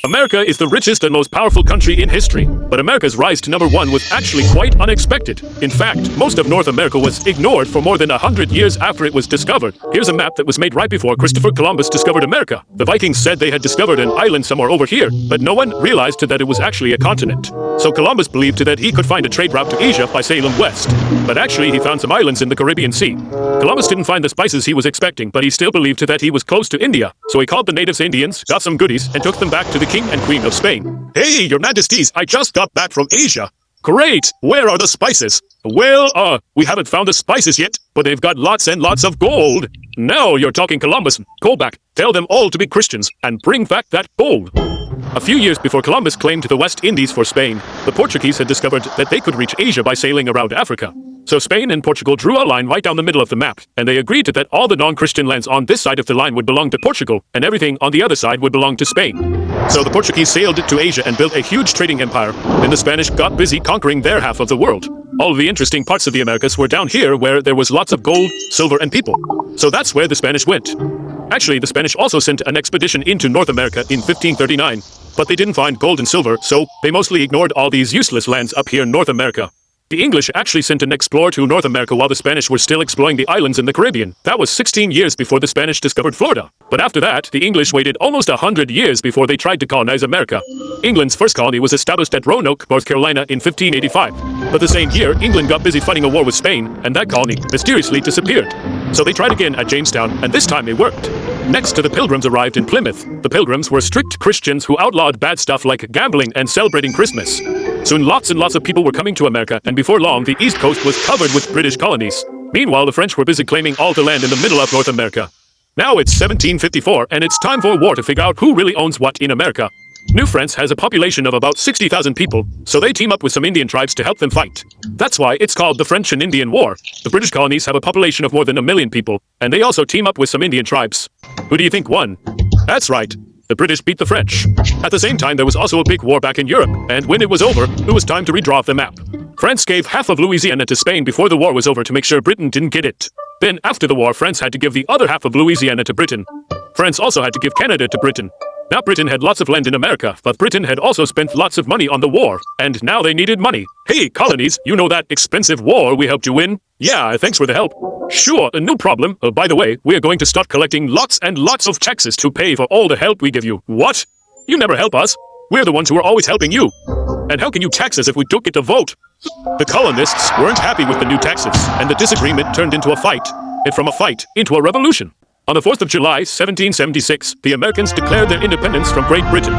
America is the richest and most powerful country in history, but America's rise to number one was actually quite unexpected. In fact, most of North America was ignored for more than 100 years after it was discovered. Here's a map that was made right before Christopher Columbus discovered America. The Vikings said they had discovered an island somewhere over here, but no one realized that it was actually a continent. So Columbus believed that he could find a trade route to Asia by sailing west. But actually he found some islands in the Caribbean Sea. Columbus didn't find the spices he was expecting, but he still believed that he was close to India. So he called the natives Indians, got some goodies, and took them back to the king and queen of Spain. Hey, your majesties, I just got back from Asia. Great! Where are the spices? Well, we haven't found the spices yet, but they've got lots and lots of gold. Now you're talking, Columbus. Go back, tell them all to be Christians, and bring back that gold. A few years before Columbus claimed the West Indies for Spain, the Portuguese had discovered that they could reach Asia by sailing around Africa. So Spain and Portugal drew a line right down the middle of the map, and they agreed that all the non-Christian lands on this side of the line would belong to Portugal, and everything on the other side would belong to Spain. So the Portuguese sailed to Asia and built a huge trading empire, and the Spanish got busy conquering their half of the world. All of the interesting parts of the Americas were down here where there was lots of gold, silver, and people. So that's where the Spanish went. Actually, the Spanish also sent an expedition into North America in 1539, but they didn't find gold and silver, so they mostly ignored all these useless lands up here in North America. The English actually sent an explorer to North America while the Spanish were still exploring the islands in the Caribbean. That was 16 years before the Spanish discovered Florida. But after that, the English waited almost 100 years before they tried to colonize America. England's first colony was established at Roanoke, North Carolina in 1585. But the same year, England got busy fighting a war with Spain, and that colony mysteriously disappeared. So they tried again at Jamestown, and this time it worked. Next, the Pilgrims arrived in Plymouth. The Pilgrims were strict Christians who outlawed bad stuff like gambling and celebrating Christmas. Soon lots and lots of people were coming to America, and before long, the East Coast was covered with British colonies. Meanwhile, the French were busy claiming all the land in the middle of North America. Now it's 1754, and it's time for a war to figure out who really owns what in America. New France has a population of about 60,000 people, so they team up with some Indian tribes to help them fight. That's why it's called the French and Indian War. The British colonies have a population of more than 1 million people, and they also team up with some Indian tribes. Who do you think won? That's right. The British beat the French. At the same time, there was also a big war back in Europe, and when it was over, it was time to redraw the map. France gave half of Louisiana to Spain before the war was over to make sure Britain didn't get it. Then, after the war, France had to give the other half of Louisiana to Britain. France also had to give Canada to Britain. Now Britain had lots of land in America, but Britain had also spent lots of money on the war, and now they needed money. Hey, colonies, you know that expensive war we helped you win? Yeah, thanks for the help. Sure, no problem. By the way, we're going to start collecting lots and lots of taxes to pay for all the help we give you. What? You never help us. We're the ones who are always helping you. And how can you tax us if we don't get to vote? The colonists weren't happy with the new taxes, and the disagreement turned into a fight. And from a fight into a revolution. On the 4th of July, 1776, the Americans declared their independence from Great Britain.